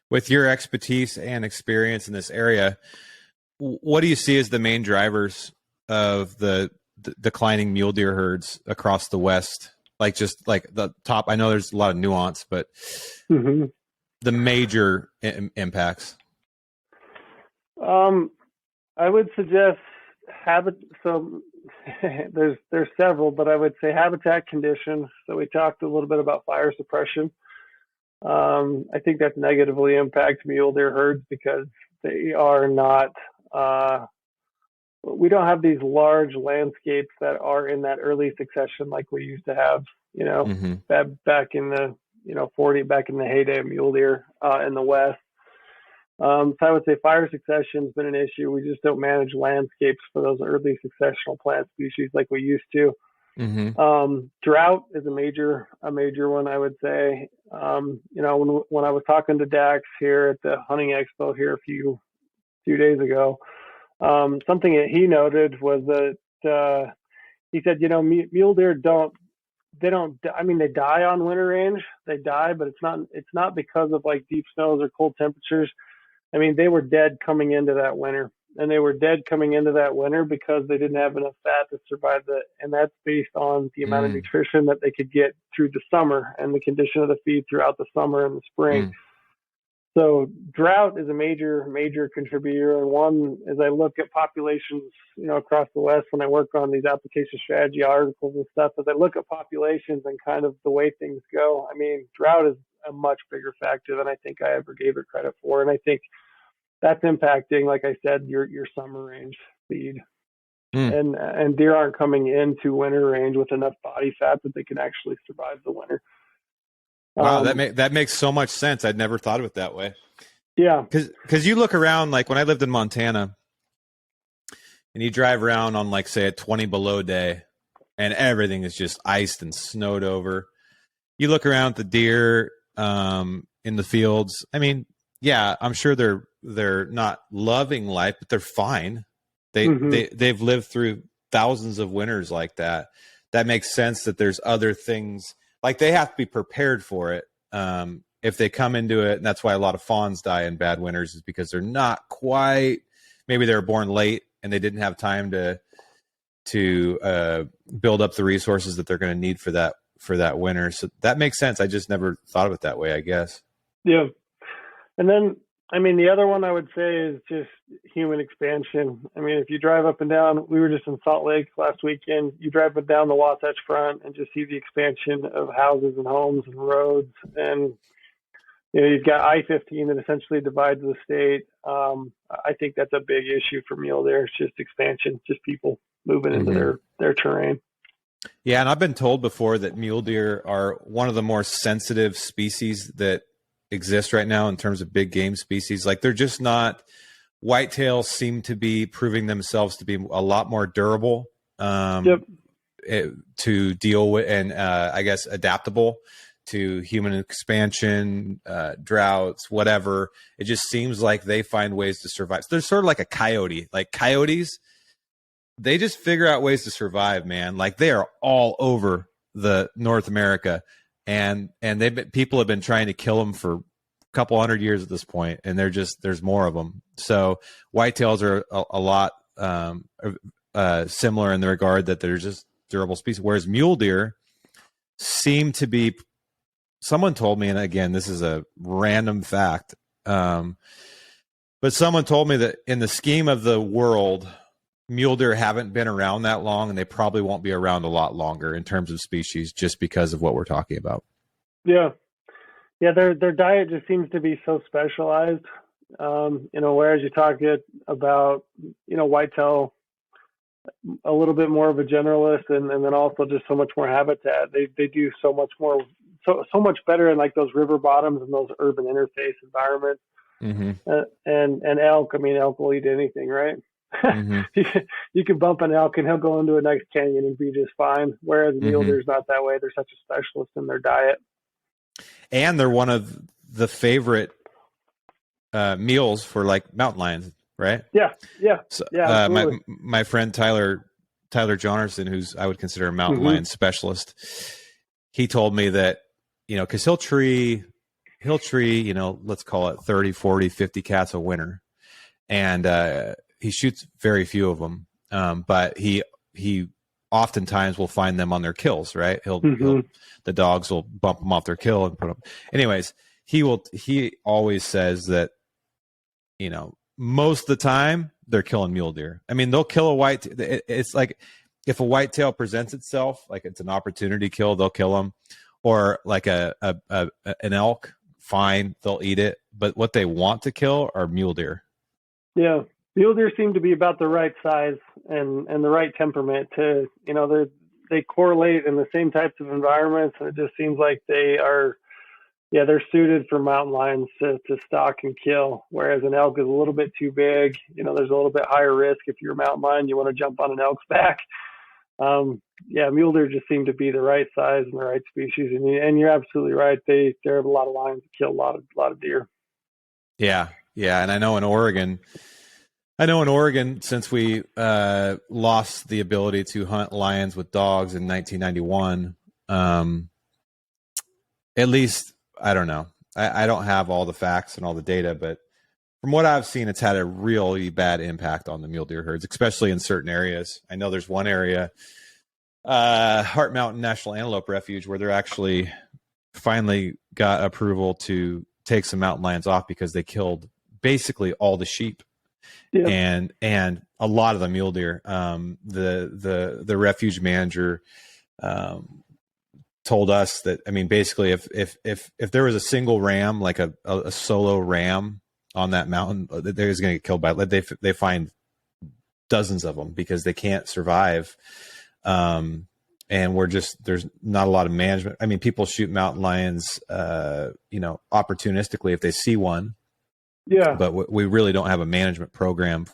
With your expertise and experience in this area, what do you see as the main drivers of the declining mule deer herds across the West? Like just like the top, I know there's a lot of nuance, but the major impacts. I would suggest so there's several, but I would say habitat conditions. So we talked a little bit about fire suppression. I think that's negatively impacts mule deer herds because they are not, we don't have these large landscapes that are in that early succession like we used to have, back in the, 40, back in the heyday of mule deer in the West. So I would say fire succession has been an issue. We just don't manage landscapes for those early successional plant species like we used to. Drought is a major one, I would say. When I was talking to Dax here at the hunting expo here a few days ago, something that he noted was that he said, mule deer they die on winter range. They die, but it's not because of like deep snows or cold temperatures. I mean, they were dead coming into that winter. And they were dead coming into that winter because they didn't have enough fat to survive and that's based on the amount of nutrition that they could get through the summer and the condition of the feed throughout the summer and the spring. So drought is a major contributor. And one, as I look at populations, across the West, when I work on these application strategy articles and stuff, as I look at populations and kind of the way things go, I mean, drought is a much bigger factor than I think I ever gave it credit for. And I think that's impacting, like I said, your summer range feed. And deer aren't coming into winter range with enough body fat that they can actually survive the winter. Wow, that makes so much sense. I'd never thought of it that way. Yeah. Because you look around, like when I lived in Montana, and you drive around on like, say, a 20 below day, and everything is just iced and snowed over. You look around at the deer in the fields. I mean, yeah, I'm sure they're not loving life, but they're fine. They've lived through thousands of winters like that. That makes sense that there's other things, like they have to be prepared for it. If they come into it, and that's why a lot of fawns die in bad winters, is because they're not quite, maybe they were born late and they didn't have time to build up the resources that they're going to need for that winter. So that makes sense. I just never thought of it that way, I guess. Yeah. And then, I mean, the other one I would say is just human expansion. I mean, if you drive up and down, we were just in Salt Lake last weekend, you drive down the Wasatch Front and just see the expansion of houses and homes and roads. And, you've got I-15 that essentially divides the state. I think that's a big issue for mule deer. It's just expansion, just people moving into their terrain. Yeah, and I've been told before that mule deer are one of the more sensitive species that exist right now in terms of big game species. Like they're just not, whitetails seem to be proving themselves to be a lot more durable to deal with and I guess adaptable to human expansion, droughts, whatever. It just seems like they find ways to survive. So they're sort of like a coyote. Like coyotes, they just figure out ways to survive, man. Like they are all over the North America. And people have been trying to kill them for a couple hundred years at this point, and there's more of them. So whitetails are a lot similar in the regard that they're just durable species, whereas mule deer seem to be. Someone told me, and again, this is a random fact, but someone told me that in the scheme of the world, mule deer haven't been around that long, and they probably won't be around a lot longer in terms of species, just because of what we're talking about. Yeah. Their diet just seems to be so specialized. Whereas you talk about, whitetail, a little bit more of a generalist, and then also just so much more habitat. They do so much more, so much better in like those river bottoms and those urban interface environments. And elk, elk will eat anything, right? You can bump an elk and he'll go into a next canyon and be just fine. Whereas mule deer's not that way. They're such a specialist in their diet. And they're one of the favorite meals for like mountain lions, right? Yeah. So, my friend Tyler Jonerson, who's I would consider a mountain lion specialist, he told me that, because he'll he'll tree, you know, let's call it 30, 40, 50 cats a winter. And he shoots very few of them. But he oftentimes will find them on their kills, right? The dogs will bump them off their kill and put them. Anyways, he always says that, you know, most of the time they're killing mule deer. I mean, they'll kill a white. It's like if a whitetail presents itself, like it's an opportunity kill, they'll kill them. Or like an elk, fine, they'll eat it. But what they want to kill are mule deer. Yeah, mule deer seem to be about the right size and the right temperament to, you know, they correlate in the same types of environments, and it just seems like they're suited for mountain lions to stalk and kill, whereas an elk is a little bit too big. You know, there's a little bit higher risk if you're a mountain lion, you want to jump on an elk's back. Mule deer just seem to be the right size and the right species, and you're absolutely right. They have a lot of lions that kill a lot of deer. Yeah, and I know in Oregon, since we lost the ability to hunt lions with dogs in 1991, at least, I don't know. I don't have all the facts and all the data, but from what I've seen, it's had a really bad impact on the mule deer herds, especially in certain areas. I know there's one area, Heart Mountain National Antelope Refuge, where they're actually finally got approval to take some mountain lions off because they killed basically all the sheep. Yep. And a lot of the mule deer. The refuge manager told us that, I mean, basically if there was a single ram, like a solo ram on that mountain, they're going to get killed by it. They find dozens of them because they can't survive. And there's not a lot of management. I mean, people shoot mountain lions, opportunistically if they see one. Yeah. But we really don't have a management program